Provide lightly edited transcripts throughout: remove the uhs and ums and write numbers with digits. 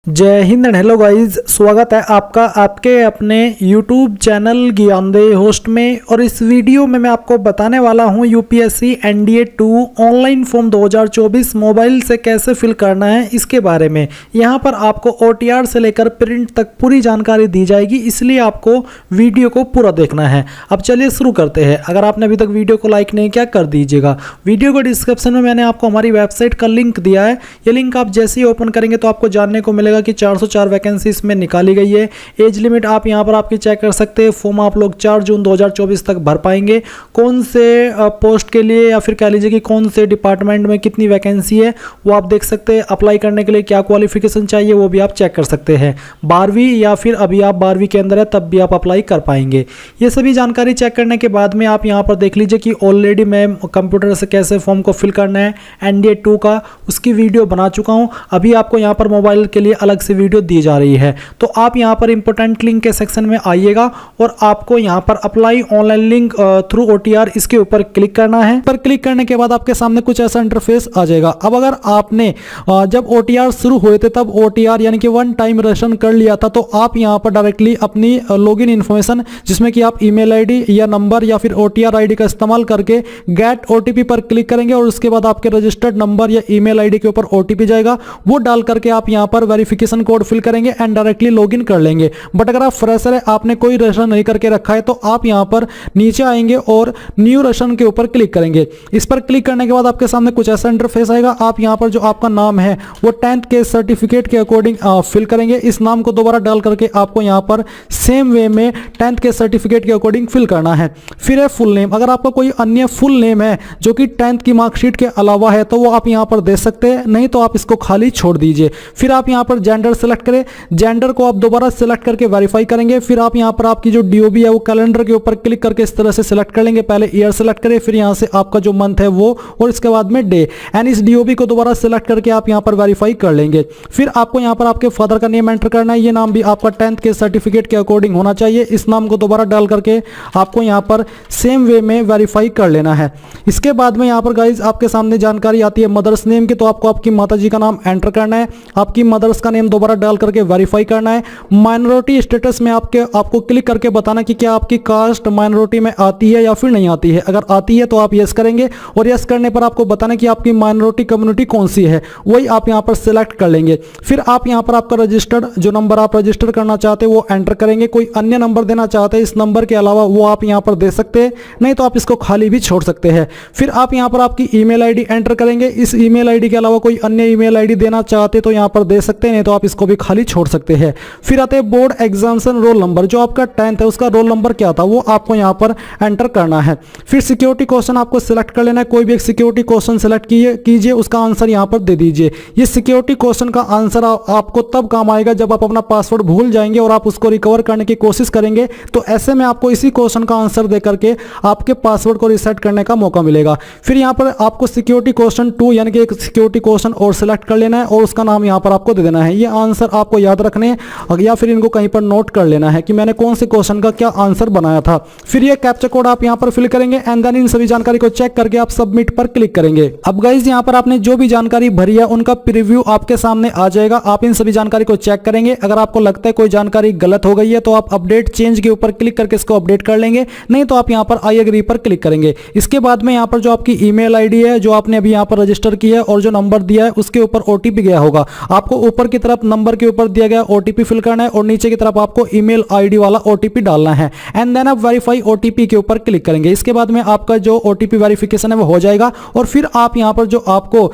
जय Hind and hello guys, स्वागत है आपका आपके अपने YouTube चैनल ज्ञानदेह होस्ट में। और इस वीडियो में मैं आपको बताने वाला हूं UPSC NDA 2 online form 2024 mobile से कैसे फिल करना है इसके बारे में। यहां पर आपको OTR से लेकर प्रिंट तक पूरी जानकारी दी जाएगी, इसलिए आपको वीडियो को पूरा देखना है। अब चलिए शुरू करते हैं। अगर आपने अभी तक वीडियो को लाइक नहीं किया कर दीजिएगा। वीडियो को डिस्क्रिप्शन में मैंने आपको हमारी वेबसाइट का लिंक दिया है। ये लिंक आप जैसे ही ओपन करेंगे तो आपको जानने को मिलेगा कि 404 वैकेंसी इसमें निकाली गई है। एज लिमिट आप यहां पर आपकी चेक कर सकते हैं। फॉर्म आप लोग 4 जून 2024 तक भर पाएंगे। कौन से पोस्ट के लिए या फिर कह लीजिए कि कौन से डिपार्टमेंट में कितनी वैकेंसी है वो आप देख सकते हैं। अप्लाई करने के लिए क्या क्वालिफिकेशन चाहिए वो भी आप चेक कर सकते हैं। 12वीं या फिर अभी आप 12वीं के अंदर है तब भी आप अप्लाई कर पाएंगे। ये सभी जानकारी चेक करने के बाद में आप यहाँ पर देख लीजिए कि ऑलरेडी मैं कंप्यूटर से कैसे फॉर्म को फिल करना है एनडीए 2 का उसकी वीडियो बना चुका हूँ। अभी आपको यहाँ पर मोबाइल के लिए अलग से वीडियो दी जा रही है। तो आप यहां पर इंपॉर्टेंट लिंक के सेक्शन में आइएगा और आपको यहां पर apply online link through OTR इसके ऊपर क्लिक करना है। पर क्लिक करने के बाद आपके सामने कुछ ऐसा इंटरफेस आ जाएगा। अब अगर आपने जब OTR शुरू हुए थे तब OTR यानी कि वन टाइम रजिस्ट्रेशन कर लिया था तो आप यहां पर डायरेक्टली अपनी लॉगिन इन्फॉर्मेशन जिसमें कि आप ईमेल आईडी या नंबर या फिर OTR आईडी का इस्तेमाल करके गेट OTP पर क्लिक करेंगे और उसके बाद आपके रजिस्टर्ड नंबर या ईमेल आईडी के ऊपर OTP जाएगा। वो डाल करके आप यहां पर वेरिफिकेशन कोड फिल करेंगे एंड डायरेक्टली लॉगिन कर लेंगे। बट अगर आप फ्रेशर है, आपने कोई रजिस्ट्रेशन नहीं करके रखा है तो आप यहां पर नीचे आएंगे और न्यू रजिस्ट्रेशन के ऊपर क्लिक करेंगे। इस पर क्लिक करने के बाद आपके सामने कुछ ऐसा इंटरफेस आएगा। आप यहां पर जो आपका नाम है वो 10th के सर्टिफिकेट के अकॉर्डिंग फिल करेंगे। इस नाम को दोबारा डाल करके आपको यहां पर सेम वे में 10th के सर्टिफिकेट के अकॉर्डिंग फिल करना है। फिर है फुल नेम। अगर आपका कोई अन्य फुल नेम है जो कि 10th की मार्कशीट के अलावा है तो वो आप यहां पर दे सकते हैं, नहीं तो आप इसको खाली छोड़ दीजिए। फिर आप यहां पर जेंडर सेलेक्ट करें। जेंडर को आप दोबारा सेलेक्ट करके वेरीफाई करेंगे। फिर आप यहां पर आपकी जो DOB है वो कैलेंडर के ऊपर क्लिक करके इस तरह से सेलेक्ट कर लेंगे। पहले ईयर सेलेक्ट करें, फिर यहां से आपका जो मंथ है वो और इसके बाद में डे एंड इस DOB को दोबारा सेलेक्ट करके आप यहां पर वेरीफाई कर लेंगे। फिर आपको यहां पर आपके फादर का नेम एंटर करना है। ये नाम भी आपका 10th के सर्टिफिकेट के अकॉर्डिंग होना चाहिए। इस नाम को दोबारा डाल करके आपको यहां पर सेम वे में वेरीफाई कर लेना है। इसके बाद में यहां पर गाइज आपके सामने जानकारी आती है मदर्स नेम की। तो आपको आपकी माता जी का नाम एंटर करना है। आपकी मदर्स का नेम दोबारा डाल करके वेरीफाई करना है। माइनॉरिटी स्टेटस में आपको क्लिक करके बताना कि क्या आपकी कास्ट माइनॉरिटी में आती है या फिर नहीं आती है। अगर आती है तो आप यस करेंगे और यस करने पर आपको बताना कि आपकी माइनॉरिटी कम्युनिटी कौन सी है, वही आप यहां पर सिलेक्ट कर लेंगे। फिर आप यहां पर आपका रजिस्टर्ड जो नंबर आप रजिस्टर करना चाहते हैं वो एंटर करेंगे। कोई अन्य नंबर देना चाहते हैं इस नंबर के अलावा वो आप यहां पर दे सकते हैं, नहीं तो आप इसको खाली भी छोड़ सकते हैं। फिर आप यहां पर आपकी ईमेल आईडी एंटर करेंगे। इस ईमेल आईडी के अलावा कोई अन्य ईमेल आईडी देना चाहते तो यहां पर दे सकते हैं, नहीं तो आप इसको भी खाली छोड़ सकते हैं। फिर आते हैं बोर्ड एग्जामिनेशन रोल नंबर। जो आपका 10th है उसका रोल नंबर क्या था वो आपको यहां पर एंटर करना है। फिर सिक्योरिटी क्वेश्चन आपको सिलेक्ट कर लेना है। कोई भी एक सिक्योरिटी क्वेश्चन सिलेक्ट कीजिए, उसका आंसर यहां पर दे दीजिए। ये सिक्योरिटी क्वेश्चन का आंसर आपको तब काम आएगा जब आप अपना पासवर्ड भूल जाएंगे और आप उसको रिकवर करने की कोशिश करेंगे। तो ऐसे में आपको इसी क्वेश्चन का आंसर दे करके आपके पासवर्ड को रिसेट करने का मौका मिलेगा। फिर यहां पर आपको सिक्योरिटी क्वेश्चन 2 यानी कि एक सिक्योरिटी क्वेश्चन और सिलेक्ट कर लेना है और उसका नाम यहां पर आपको दे देना है। ये आंसर आपको याद रखने या फिर इनको कहीं पर नोट कर लेना है कि मैंने कौन से क्वेश्चन का क्या आंसर बनाया था। फिर ये कैप्चा कोड आप यहां पर फिल करेंगे एंड देन इन सभी जानकारी को चेक करके आप सबमिट पर क्लिक करेंगे। अब गाइस यहां पर आपने जो भी जानकारी भरी है उनका प्रीव्यू आपके सामने आ जाएगा। आप इन सभी जानकारी को चेक करेंगे। अगर आपको लगता है कोई जानकारी गलत हो गई है तो आप अपडेट चेंज के ऊपर क्लिक करके इसको अपडेट कर लेंगे, नहीं तो आप यहां पर आई एग्री पर क्लिक करेंगे। इसके बाद में यहां पर जो आपकी ईमेल आईडी है जो आपने अभी यहां पर रजिस्टर की है और जो नंबर दिया है उसके ऊपर OTP गया होगा। आपको ऊपर की तरफ नंबर के ऊपर दिया गया OTP फिल करना है और नीचे की तरफ आपको ईमेल आईडी वाला OTP डालना है एंड देन आप वेरीफाई OTP के ऊपर क्लिक करेंगे। इसके बाद में आपका जो OTP वेरिफिकेशन है वो हो जाएगा और फिर आप यहां पर जो आपको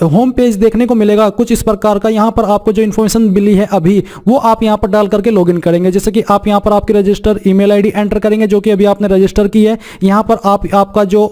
होम पेज देखने को मिलेगा कुछ इस प्रकार का। यहां पर आपको जो इन्फॉर्मेशन मिली है अभी वो आप यहां पर डाल करके लॉगिन करेंगे। जैसे कि आप यहां पर आपकी रजिस्टर ईमेल आईडी एंटर करेंगे जो कि अभी आपने रजिस्टर की है। यहां पर आपका जो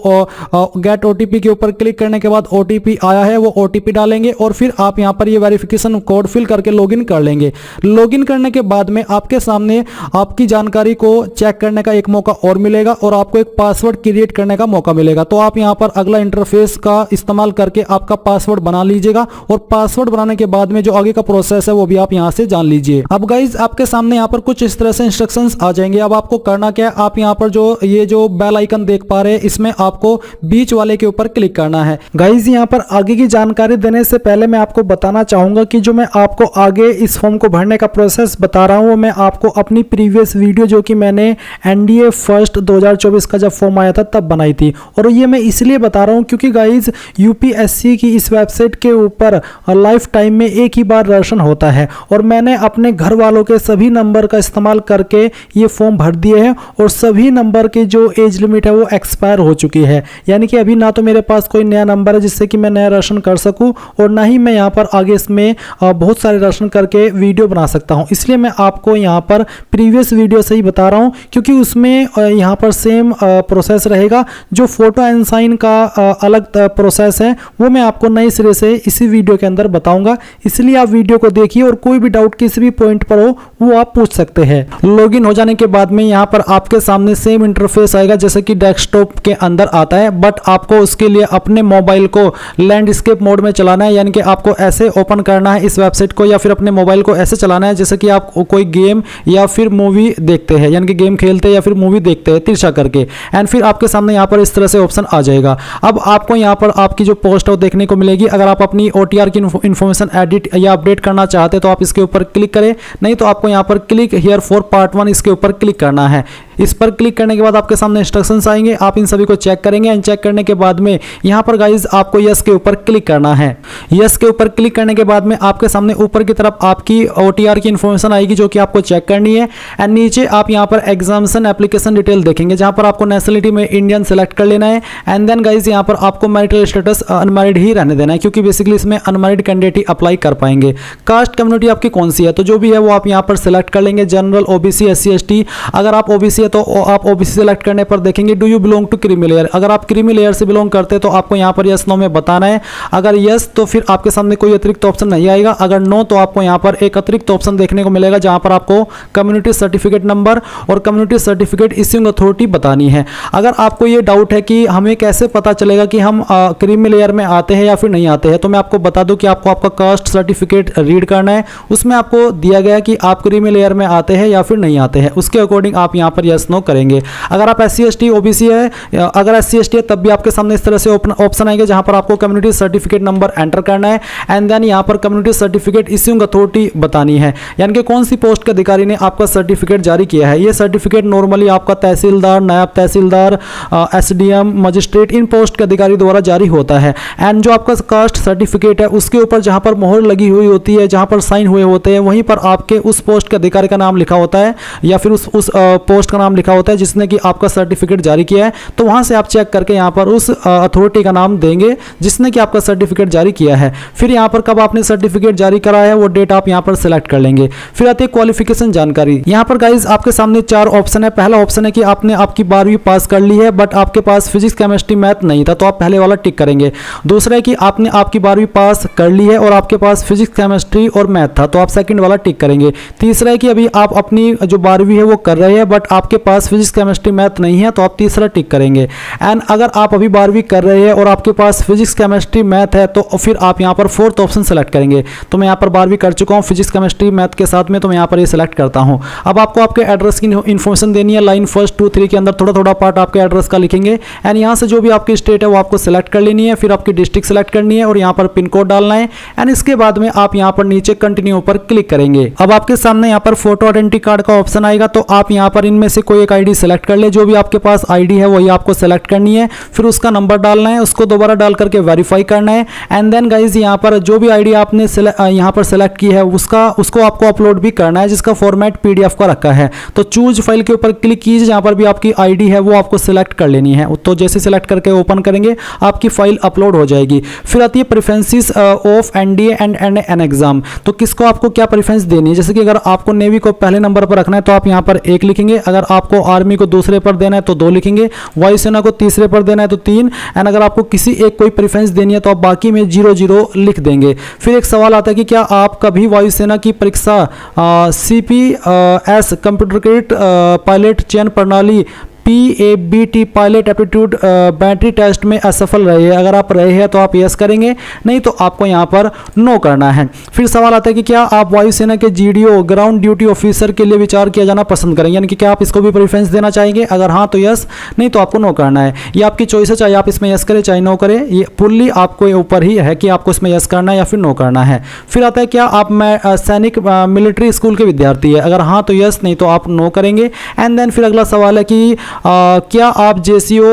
गेट OTP के ऊपर क्लिक करने के बाद OTP आया है वो OTP डालेंगे और फिर आप यहां पर ये वेरिफिकेशन कोड फिल करके लॉगिन कर लेंगे। लॉगिन करने के बाद में आपके सामने आपकी जानकारी को चेक करने का एक मौका और मिलेगा और आपको एक पासवर्ड क्रिएट करने का मौका मिलेगा। तो आप यहां पर अगला इंटरफेस का इस्तेमाल करके आपका पासवर्ड बना लीजिएगा और पासवर्ड बनाने के बाद में जो आगे का प्रोसेस है वो भी आप यहां से जान लीजिए। अब गाइज आपके सामने यहां पर कुछ इस तरह से इंस्ट्रक्शंस आ जाएंगे। अब आपको करना क्या है, आप यहां पर जो ये जो बेल आइकन देख पा रहे हैं इसमें आपको बीच वाले के ऊपर क्लिक करना है। गाइज यहां पर आगे की जानकारी देने से पहले मैं आपको बताना चाहूंगा कि जो जो मैं आपको आगे इस फॉर्म को भरने का प्रोसेस बता रहा हूँ वो मैं आपको अपनी प्रीवियस वीडियो जो कि मैंने एनडीए फर्स्ट 2024 का जब फॉर्म आया था तब बनाई थी। और ये मैं इसलिए बता रहा हूँ क्योंकि गाइज यूपीएससी की इस वेबसाइट के ऊपर लाइफ टाइम में एक ही बार रजिस्ट्रेशन होता है और मैंने अपने घर वालों के सभी नंबर का इस्तेमाल करके ये फॉर्म भर दिए हैं और सभी नंबर की जो एज लिमिट है वो एक्सपायर हो चुकी है। यानी कि अभी ना तो मेरे पास कोई नया नंबर है जिससे कि मैं नया रजिस्ट्रेशन कर सकूं और ना ही मैं यहाँ पर आगे इसमें बहुत सारे रजिस्ट्रेशन करके वीडियो बना सकता हूँ। इसलिए मैं आपको यहाँ पर प्रीवियस वीडियो से ही बता रहा हूँ क्योंकि उसमें यहाँ पर सेम प्रोसेस रहेगा। जो फोटो एंड साइन का अलग प्रोसेस है वो मैं आपको नए सिरे से इसी वीडियो के अंदर बताऊंगा, इसलिए आप वीडियो को देखिए और कोई भी डाउट किसी भी पॉइंट पर हो वो आप पूछ सकते हैं। लॉगिन हो जाने के बाद में यहाँ पर आपके सामने सेम इंटरफेस आएगा जैसे कि डेस्कटॉप के अंदर आता है, बट आपको उसके लिए अपने मोबाइल को लैंडस्केप मोड में चलाना है। यानी कि आपको ऐसे ओपन करना है इस वेबसाइट को या फिर अपने मोबाइल को ऐसे चलाना है जैसे कि आप कोई गेम या फिर मूवी देखते हैं, यानी कि गेम खेलते हैं या फिर मूवी देखते हैं तिरछा करके, एंड फिर आपके सामने यहाँ पर इस तरह से ऑप्शन आ जाएगा। अब आपको यहाँ पर आपकी जो पोस्ट है वो देखने को मिलेगी। अगर आप अपनी OTR की इन्फॉर्मेशन एडिट या अपडेट करना चाहते हैं तो आप इसके ऊपर क्लिक करें, नहीं तो आपको यहाँ पर क्लिक हियर फॉर पार्ट 1 इसके ऊपर क्लिक करना है। इस पर क्लिक करने के बाद आपके सामने इंस्ट्रक्शंस आएंगे, आप इन सभी को चेक करेंगे एंड चेक करने के बाद में यहाँ पर गाइज आपको यस के ऊपर क्लिक करना है। यस के ऊपर क्लिक करने के बाद में आपके सामने ऊपर की तरफ आपकी OTR की इन्फॉर्मेशन आएगी जो कि आपको चेक करनी है एंड नीचे आप यहाँ पर एग्जामिनेशन एप्लीकेशन डिटेल देखेंगे जहाँ पर आपको नेशनलिटी में इंडियन सेलेक्ट कर लेना है एंड देन गाइज यहाँ पर आपको मैरिटल स्टेटस अनमैरिड ही रहने देना है क्योंकि बेसिकली इसमें अनमैरिड कैंडिडेट ही अप्लाई कर पाएंगे। कास्ट कम्युनिटी आपकी कौन सी है तो जो भी है वो आप यहाँ पर सेलेक्ट कर लेंगे, जनरल, OBC, SC ST। अगर आप OBC है तो आप OBC सेलेक्ट करने पर देखेंगे do you belong to creamy layer. अगर आप क्रीमी लेयर से बिलोंग करते हैं तो आपको यहाँ पर यस नो में बताना है। अगर यस तो फिर आपके सामने कोई अतिरिक्त ऑप्शन नहीं आएगा, अगर नो तो आपको यहाँ पर एक अतिरिक्त ऑप्शन देखने को मिलेगा जहाँ पर आपको कम्युनिटी सर्टिफिकेट नंबर और कम्युनिटी सर्टिफिकेट इश्यूइंग अथॉरिटी बतानी है। अगर आपको ये डाउट है कि हमें कैसे पता चलेगा कि हम क्रीमी लेयर में आते हैं या फिर नहीं आते हैं, तो मैं आपको बता दूं कि आपको आपका कास्ट सर्टिफिकेट रीड करना है। उसमें आपको दिया गया कि आप क्रीमी लेयर में आते हैं या फिर नहीं आते हैं, उसके अकॉर्डिंग आप यहाँ पर यस नो करेंगे। अगर आप SC ST OBC है, अगर SC ST है तब भी आपके सामने इस तरह से ऑप्शन आएंगे जहां पर आपको कम्युनिटी सर्टिफिकेट नंबर एंटर करना है एंड देन यहाँ पर कम्युनिटी सर्टिफिकेट इश्यूइंग अथॉरिटी बतानी है, यानी कि कौन सी पोस्ट के अधिकारी ने आपका सर्टिफिकेट जारी किया है। ये सर्टिफिकेट नॉर्मली आपका तहसीलदार, नायब तहसीलदार, SDM, मजिस्ट्रेट इन पोस्ट के अधिकारी द्वारा जारी होता है। एंड जो आपका कास्ट सर्टिफिकेट है उसके ऊपर जहां पर मोहर लगी हुई होती है, जहां पर साइन हुए होते हैं, वहीं पर आपके उस पोस्ट के अधिकारी का नाम लिखा होता है या फिर उस पोस्ट का नाम लिखा होता है जिसने कि आपका सर्टिफिकेट जारी किया है। तो वहां से आप चेक करके यहाँ पर उस अथॉरिटी का नाम देंगे जिसने कि आपका सर्टिफिकेट जारी किया है। फिर यहाँ पर कब आपने सर्टिफिकेट जारी करा है वो डेट आप यहाँ पर सिलेक्ट कर लेंगे। फिर आती है क्वालिफिकेशन जानकारी। यहाँ पर गाइज आपके सामने 4 ऑप्शन है। पहला ऑप्शन है कि आपने आपकी 12वीं पास कर ली है बट आपके पास फिजिक्स, केमिस्ट्री, मैथ नहीं था, तो आप पहले वाला टिक करेंगे। दूसरा है कि आपने आपकी 12वीं पास कर ली है और आपके पास फिजिक्स, केमिस्ट्री और मैथ था, तो आप सेकंड वाला टिक करेंगे। तीसरा है कि अभी आप अपनी जो 12वीं है वो कर रहे हैं बट आपके पास फिजिक्स, केमिस्ट्री, मैथ नहीं है, तो आप तीसरा टिक करेंगे। एंड अगर आप अभी 12वीं कर रहे हैं और आपके पास फिजिक्स, केमिस्ट्री, मैथ है तो फिर आप यहाँ पर फोर्थ ऑप्शन सेलेक्ट करेंगे। तो मैं यहाँ पर 12वीं कर चुका हूँ फिजिक्स, केमिस्ट्री, मैथ के साथ में, तो मैं यहाँ पर ये सेलेक्ट करता हूँ। अब आपको आपके एड्रेस की इन्फॉर्मेशन देनी है। लाइन 1, 2, 3 के अंदर थोड़ा थोड़ा पार्ट आपके एड्रेस का लिखेंगे एंड यहाँ से जो भी आपकी स्टेट है वो आपको सेलेक्ट कर लेनी है। फिर आपकी डिस्ट्रिक्ट सेलेक्ट करनी है और यहाँ पर पिन कोड डालना है एंड इसके बाद में आप यहाँ पर नीचे कंटिन्यू पर क्लिक करेंगे। अब आपके सामने यहाँ पर फोटो आइडेंटिटी कार्ड का ऑप्शन आएगा, तो आप यहाँ पर इनमें से कोई एक आईडी सेलेक्ट कर ले। जो भी आपके पास आईडी है वही आपको सेलेक्ट करनी है, फिर उसका नंबर डालना है, उसको दोबारा डाल करके वेरीफाई करना है एंड देन गाइज यहाँ पर जो भी आईडी आपने यहाँ पर सेलेक्ट की है उसको आपको अपलोड भी करना है जिसका फॉर्मेट PDF का रखा है। तो चूज फाइल के ऊपर क्लिक कीजिए, जहाँ पर भी आपकी आईडी है वो आपको सिलेक्ट कर लेनी है। तो जैसे सिलेक्ट करके ओपन करेंगे आपकी फाइल अपलोड हो जाएगी। फिर आती है preferences of NDA and an exam. तो किसको आपको क्या प्रेफरेंस देनी है, जैसे कि अगर आपको नेवी को पहले नंबर पर रखना है तो आप यहाँ पर 1 लिखेंगे, अगर आपको आर्मी को दूसरे पर देना है तो 2 लिखेंगे, वायुसेना को तीसरे पर देना है तो 3, एंड अगर आपको किसी एक कोई प्रेफरेंस देनी है तो आप बाकी में 0 लिख देंगे। फिर एक सवाल आता है कि क्या आप कभी वायुसेना की परीक्षा CPS कंप्यूटरीकृत पायलट चयन प्रणाली PABT pilot aptitude battery test में असफल रहे हैं। अगर आप रहे हैं तो आप यस करेंगे, नहीं तो आपको यहाँ पर नो करना है। फिर सवाल आता है कि क्या आप वायुसेना के GDO ग्राउंड ड्यूटी ऑफिसर के लिए विचार किया जाना पसंद करेंगे, यानी कि क्या आप इसको भी प्रेफरेंस देना चाहेंगे। अगर हाँ तो यस, नहीं तो आपको नो करना है। ये आपकी चॉइस है, चाहे आप इसमें यस करें चाहे नो करें, ये फुल्ली आपको ऊपर ही है कि आपको इसमें यस करना है या फिर नो करना है। फिर आता है क्या आप सैनिक मिलिट्री स्कूल के विद्यार्थी है। अगर हाँ तो यस, नहीं तो आप नो करेंगे। एंड देन फिर अगला सवाल है कि क्या आप JCO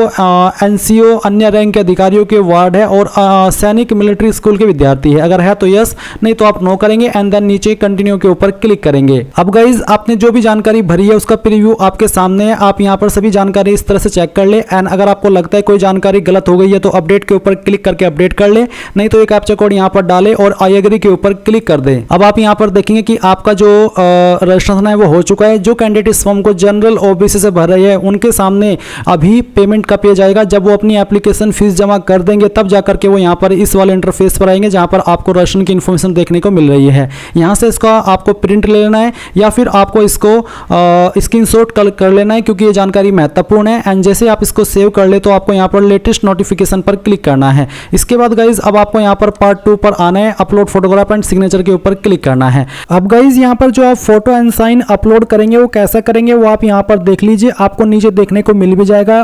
NCO अन्य रैंक के अधिकारियों के वार्ड है और सैनिक मिलिट्री स्कूल के विद्यार्थी है। अगर है तो यस, नहीं तो आप नो करेंगे। एंड देन नीचे कंटिन्यू के ऊपर क्लिक करेंगे। अब गाइज आपने जो भी जानकारी भरी है उसका प्रीव्यू आपके सामने है। आप यहाँ पर सभी जानकारी इस तरह से चेक कर ले। एंड अगर आपको लगता है कोई जानकारी गलत हो गई है तो अपडेट के ऊपर क्लिक करके अपडेट कर ले, नहीं तो एक कैप्चा कोड यहाँ पर डाले और आई एग्री के ऊपर क्लिक कर दे। अब आप यहाँ पर देखेंगे कि आपका जो रजिस्ट्रेशन है वो हो चुका है। जो कैंडिडेट इस फॉर्म को जनरल OBC से भर रहे हैं उनके सामने अभी पेमेंट का पेज आएगा। जब वो अपनी एप्लीकेशन फीस जमा कर देंगे तब जाकर के वो यहाँ पर इस वाले इंटरफेस पर आएंगे जहाँ पर आपको रजिस्ट्रेशन की इन्फॉर्मेशन देखने को मिल रही है। यहाँ से इसका आपको प्रिंट ले लेना है या फिर आपको इसको स्क्रीनशॉट कर लेना है, क्योंकि ये जानकारी महत्वपूर्ण है। एंड जैसे आप इसको सेव कर ले तो आपको यहाँ पर लेटेस्ट नोटिफिकेशन पर क्लिक करना है। इसके बाद गाइज अब आपको यहाँ पर पार्ट 2 पर आना है, अपलोड फोटोग्राफ एंड सिग्नेचर के ऊपर क्लिक करना है। अब गाइज यहाँ पर जो आप फोटो एंड साइन अपलोड करेंगे वो कैसा करेंगे वो आप यहाँ पर देख लीजिए। आपको नीचे देखने को मिल भी जाएगा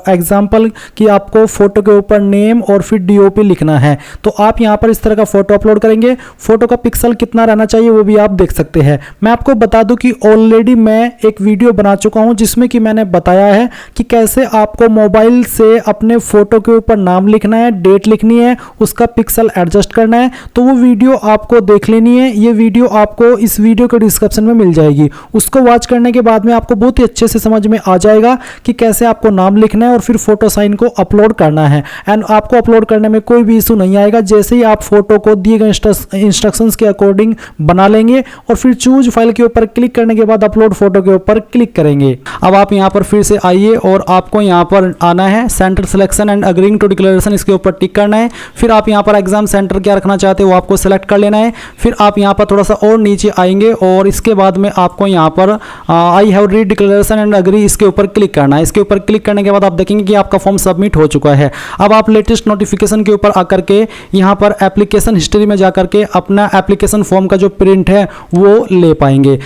एग्जाम्पल कि आपको फोटो के ऊपर नेम और फिर DOP लिखना है। तो आप यहाँ पर इस तरह का फोटो अपलोड करेंगे। फोटो का पिक्सल कितना रहना चाहिए वो भी आप देख सकते हैं। मैं आपको बता दूं कि ऑलरेडी मैं एक वीडियो बना चुका हूं जिसमें कि मैंने बताया है कि कैसे आपको मोबाइल से अपने फोटो के ऊपर नाम लिखना है, डेट लिखनी है, उसका पिक्सल एडजस्ट करना है। तो वो वीडियो आपको देख लेनी है। ये वीडियो आपको इस वीडियो के डिस्क्रिप्शन में मिल जाएगी। उसको वॉच करने के बाद में आपको बहुत ही अच्छे से समझ में आ जाएगा कि कैसे आपको नाम लिखना है और फिर फोटो साइन को अपलोड करना है। एंड आपको अपलोड करने में कोई भी इशू नहीं आएगा। जैसे ही आप फोटो को दिए गए इंस्ट्रक्शंस के अकॉर्डिंग बना लेंगे और फिर चूज फाइल के ऊपर क्लिक करने के बाद अपलोड फोटो के ऊपर क्लिक करेंगे। अब आप यहाँ पर फिर से आइए और आपको यहाँ पर आना है centre selection and agreeing to declaration, इसके ऊपर टिक करना है। फिर आप यहाँ पर एग्जाम सेंटर क्या रखना चाहते हो वो आपको सेलेक्ट कर लेना है। फिर आप यहाँ पर थोड़ा सा और नीचे आएंगे और इसके बाद में आपको यहाँ पर I have read declaration and agree, इसके ऊपर क्लिक करना है। इसके ऊपर क्लिक करने के बाद आप देखेंगे कि आपका फॉर्म सबमिट हो चुका है। अब आप लेटेस्ट नोटिफिकेशन के ऊपर आकर के यहाँ पर एप्लीकेशन हिस्ट्री में जाकर के अपना एप्लीकेशन फॉर्म का जो प्रिंट है वो ले पाएंगे।